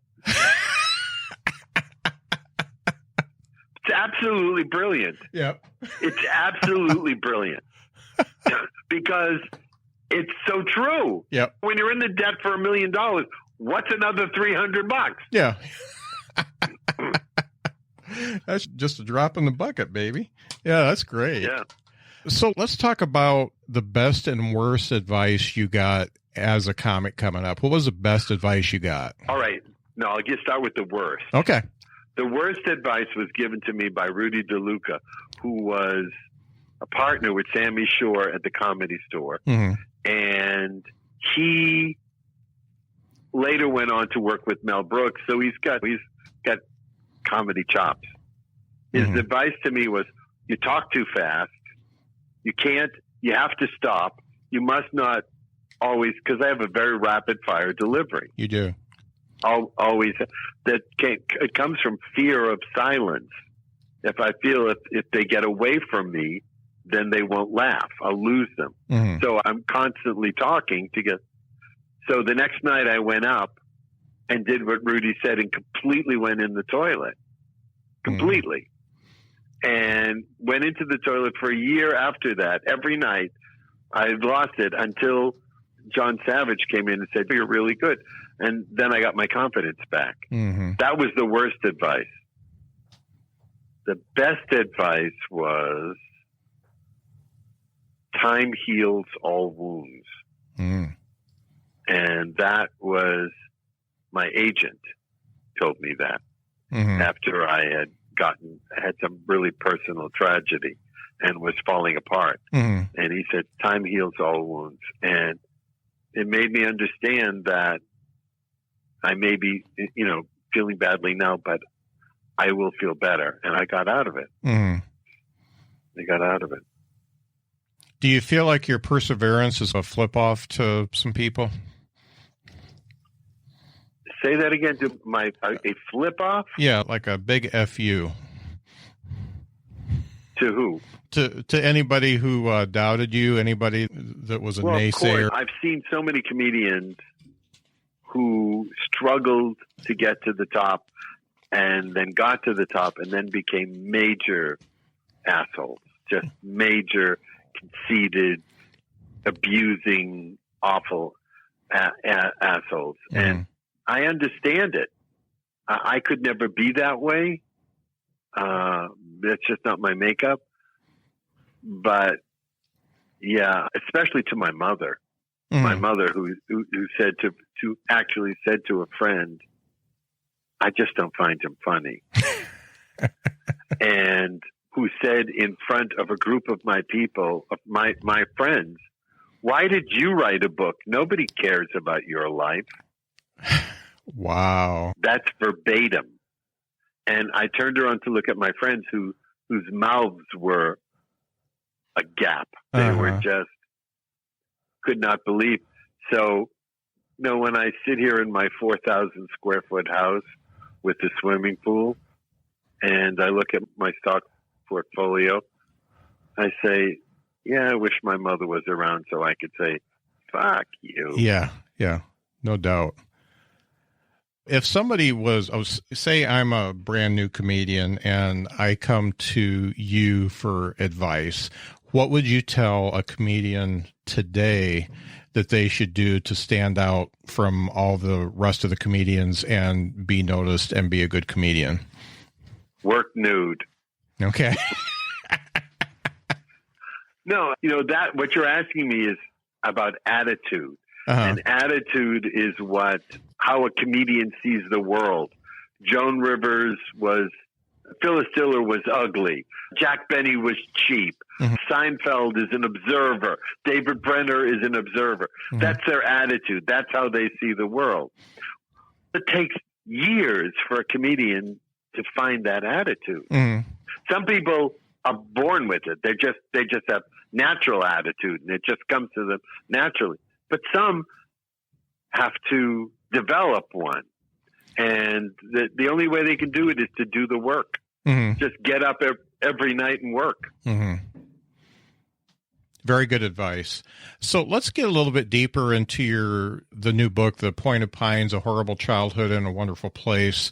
It's absolutely brilliant. Yep. It's absolutely brilliant because it's so true. Yep. When you're in the debt for $1 million, what's another $300? Yeah. That's just a drop in the bucket, baby. Yeah, that's great. Yeah. So let's talk about the best and worst advice you got as a comic coming up. What was the best advice you got? All right. No, I'll just start with the worst. Okay. The worst advice was given to me by Rudy DeLuca, who was a partner with Sammy Shore at the Comedy Store. Mm-hmm. And he later went on to work with Mel Brooks. So he's got comedy chops. His advice to me was, you talk too fast. You have to stop. You must not always, because I have a very rapid fire delivery. You do. Always. It comes from fear of silence. If I feel if they get away from me, then they won't laugh. I'll lose them. Mm-hmm. So I'm constantly talking to get. So the next night I went up and did what Rudy said and completely went in the toilet. Completely. And went into the toilet for a year after that. Every night I lost it until John Savage came in and said, "You're really good." And then I got my confidence back. Mm-hmm. That was the worst advice. The best advice was, time heals all wounds. Mm. And that was my agent told me that after I had some really personal tragedy and was falling apart. Mm-hmm. And he said, time heals all wounds. And it made me understand that I may be, feeling badly now, but I will feel better. And I got out of it. Mm-hmm. I got out of it. Do you feel like your perseverance is a flip off to some people? Say that again. A flip off? Yeah, like a big FU. To who? To anybody who doubted you, anybody that was a naysayer. Of course. I've seen so many comedians who struggled to get to the top and then got to the top and then became major assholes, just major, conceited, abusing, awful assholes. Mm-hmm. And I understand it. I could never be that way. That's just not my makeup. But yeah, especially to my mother. Mm-hmm. My mother, who said actually said to a friend, "I just don't find him funny." And who said in front of a group of my people, of my friends, "Why did you write a book? Nobody cares about your life." Wow. That's verbatim. And I turned around to look at my friends whose mouths were agape. They were just, could not believe. So, when I sit here in my 4,000 square foot house with the swimming pool and I look at my stock portfolio, I say, yeah, I wish my mother was around so I could say, fuck you. Yeah, no doubt. If somebody say I'm a brand new comedian and I come to you for advice, what would you tell a comedian today that they should do to stand out from all the rest of the comedians and be noticed and be a good comedian? Work nude. Okay. No, that what you're asking me is about attitude. And attitude is how a comedian sees the world. Joan Rivers Phyllis Diller was ugly. Jack Benny was cheap. Seinfeld is an observer. David Brenner is an observer. That's their attitude. That's how they see the world. It takes years for a comedian to find that attitude. Some people are born with it. They just have natural attitude, and it just comes to them naturally. But some have to develop one. And the only way they can do it is to do the work. Just get up every night and work. Very good advice. So let's get a little bit deeper into the new book, The Point of Pines, A Horrible Childhood in a Wonderful Place.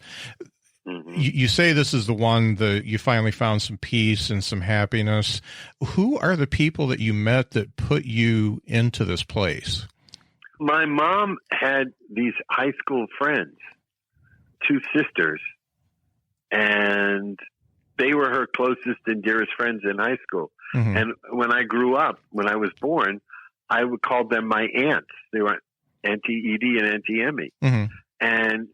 You say this is the one that you finally found some peace and some happiness. Who are the people that you met that put you into this place? My mom had these high school friends, 2 sisters, and they were her closest and dearest friends in high school. And when I grew up, when I was born, I would call them my aunts. They were Auntie Edie and Auntie Emmy. And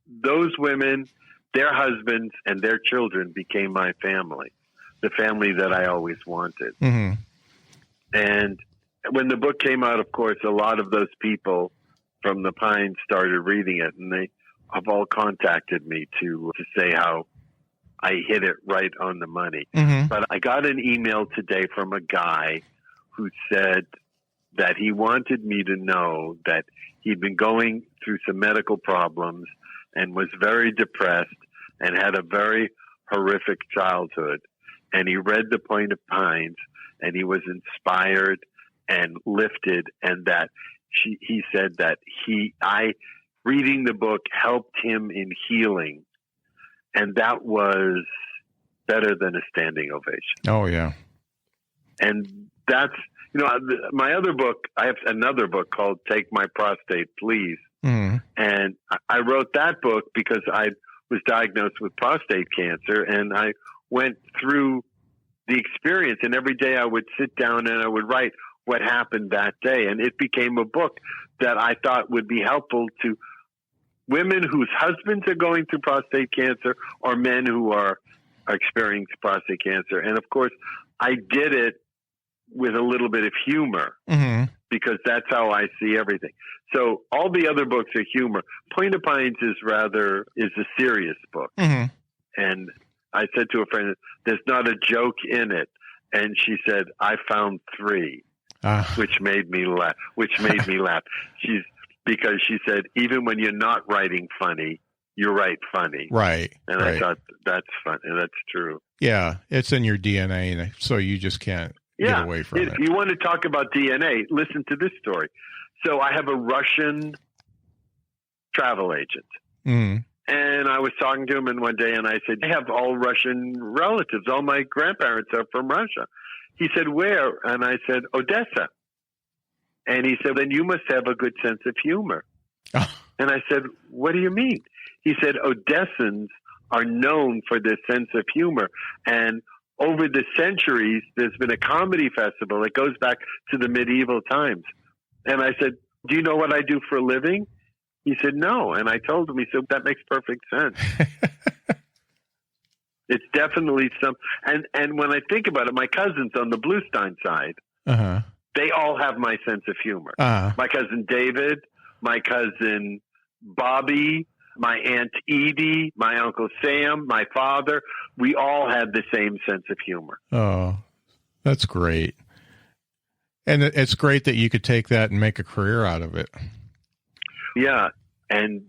those women, their husbands, and their children became my family, the family that I always wanted. And when the book came out, of course, a lot of those people from the Pines started reading it, and they have all contacted me to say how I hit it right on the money. But I got an email today from a guy who said that he wanted me to know that he'd been going through some medical problems and was very depressed and had a very horrific childhood. And he read The Point of Pines and he was inspired and lifted, and that he said that reading the book helped him in healing. And that was better than a standing ovation. Oh, yeah. And that's, my other book, I have another book called Take My Prostate, Please. And I wrote that book because I was diagnosed with prostate cancer, and I went through the experience, and every day I would sit down and I would write what happened that day. And it became a book that I thought would be helpful to women whose husbands are going through prostate cancer or men who are experiencing prostate cancer. And of course, I did it with a little bit of humor because that's how I see everything. So all the other books are humor. Point of Pines is a serious book. And I said to a friend, there's not a joke in it. And she said, I found 3, which made me laugh. Because she said, even when you're not writing funny, you write funny. Right. And I thought, that's funny. That's true. Yeah. It's in your DNA. So you just can't get away from it. If you want to talk about DNA, listen to this story. So I have a Russian travel agent. And I was talking to him one day and I said, I have all Russian relatives. All my grandparents are from Russia. He said, where? And I said, Odessa. And he said, then you must have a good sense of humor. And I said, what do you mean? He said, Odessans are known for their sense of humor. And over the centuries, there's been a comedy festival that goes back to the medieval times. And I said, do you know what I do for a living? He said, no. And I told him, he said, that makes perfect sense. It's definitely and when I think about it, my cousins on the Bluestein side, they all have my sense of humor. My cousin David, my cousin Bobby, my Aunt Edie, my Uncle Sam, my father, we all had the same sense of humor. Oh, that's great. And it's great that you could take that and make a career out of it. Yeah. And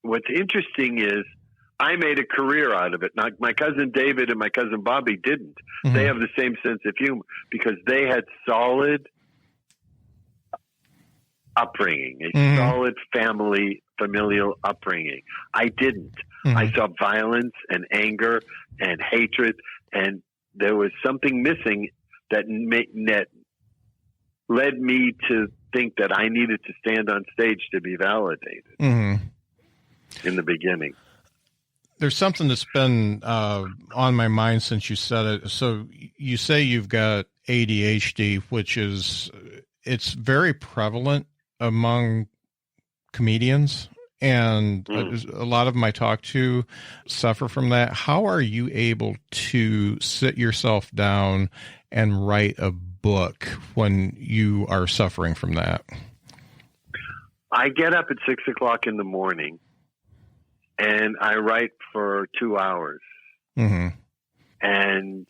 what's interesting is I made a career out of it. Now, my cousin David and my cousin Bobby didn't. Mm-hmm. They have the same sense of humor because they had solid upbringing, a solid familial upbringing. I didn't. I saw violence and anger and hatred, and there was something missing that led me to think that I needed to stand on stage to be validated in the beginning. There's something that's been on my mind since you said it. So you say you've got ADHD, which it's very prevalent among comedians, and a lot of them I talk to suffer from that. How are you able to sit yourself down and write a book when you are suffering from that? I get up at 6 o'clock in the morning and I write for 2 hours. And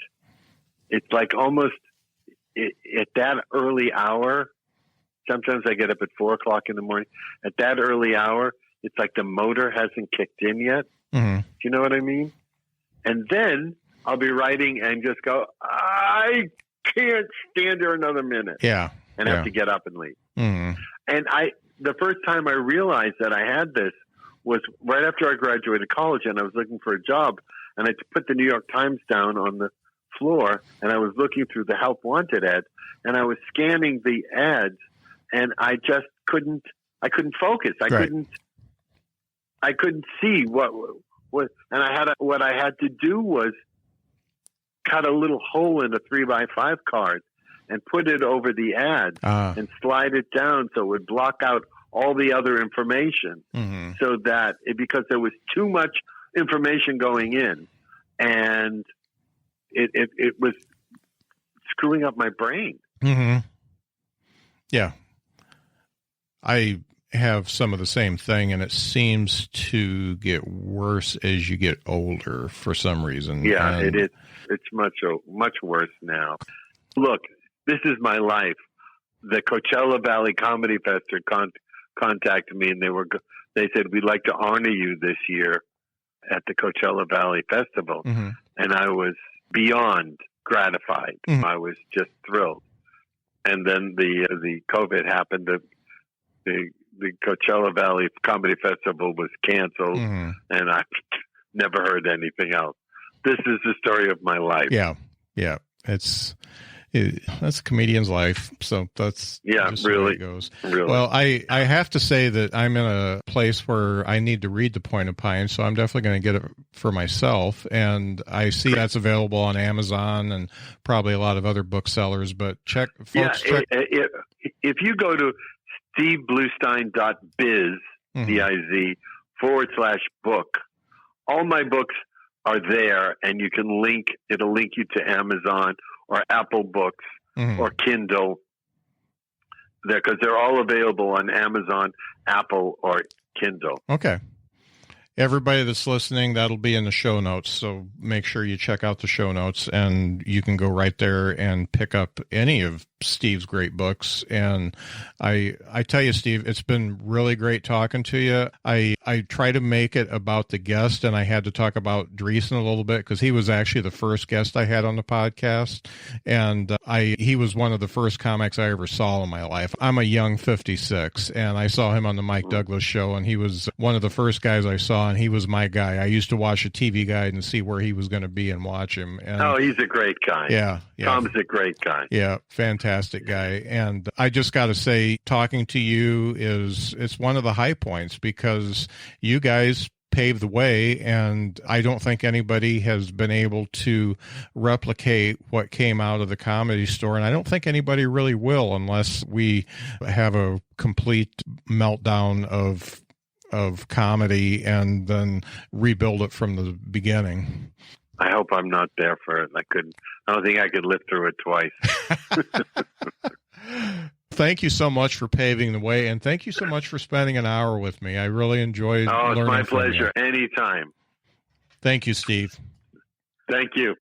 it's like almost at that early hour. Sometimes I get up at 4 o'clock in the morning. At that early hour, it's like the motor hasn't kicked in yet. Do you know what I mean? And then I'll be writing and just go, I can't stand there another minute. Yeah. And have to get up and leave. And the first time I realized that I had this was right after I graduated college, and I was looking for a job, and I put the New York Times down on the floor, and I was looking through the help wanted ads, and I was scanning the ads, and I just couldn't focus. I couldn't see what, and what I had to do was cut a little hole in a 3x5 card and put it over the ad and slide it down so it would block out all the other information, so that because there was too much information going in, and it was screwing up my brain. Yeah. I have some of the same thing, and it seems to get worse as you get older for some reason. Yeah, it is. It's much worse now. Look, this is my life. The Coachella Valley Comedy Festival contacted me, and they said, we'd like to honor you this year at the Coachella Valley Festival. And I was beyond gratified. I was just thrilled. And then the COVID happened. The Coachella Valley Comedy Festival was canceled, and I never heard anything else. This is the story of my life. Yeah. That's a comedian's life. So that's just really the way it goes. Really. Well, I have to say that I'm in a place where I need to read The Point of Pine, so I'm definitely going to get it for myself. And I see that's available on Amazon and probably a lot of other booksellers. But folks. If you go to stevebluestein.biz, BIZ/book, all my books are there, and you can it'll link you to Amazon or Apple Books or Kindle, because they're all available on Amazon, Apple, or Kindle. Okay. Everybody that's listening, that'll be in the show notes, so make sure you check out the show notes, and you can go right there and pick up any of Steve's great books. And I tell you, Steve, it's been really great talking to you. I try to make it about the guest, and I had to talk about Dreesen a little bit because he was actually the first guest I had on the podcast, and he was one of the first comics I ever saw in my life. I'm a young 56, and I saw him on the Mike Douglas show, and he was one of the first guys I saw, and he was my guy. I used to watch a TV Guide and see where he was going to be and watch him. And, he's a great guy. Yeah. Tom's a great guy. Yeah, fantastic guy. And I just got to say, talking to you it's one of the high points because you guys paved the way, and I don't think anybody has been able to replicate what came out of the Comedy Store, and I don't think anybody really will unless we have a complete meltdown of of comedy and then rebuild it from the beginning. I hope I'm not there for it. I don't think I could live through it twice. Thank you so much for paving the way, and thank you so much for spending an hour with me. I really enjoyed learning it's my from pleasure. you. Anytime. Thank you, Steve. Thank you.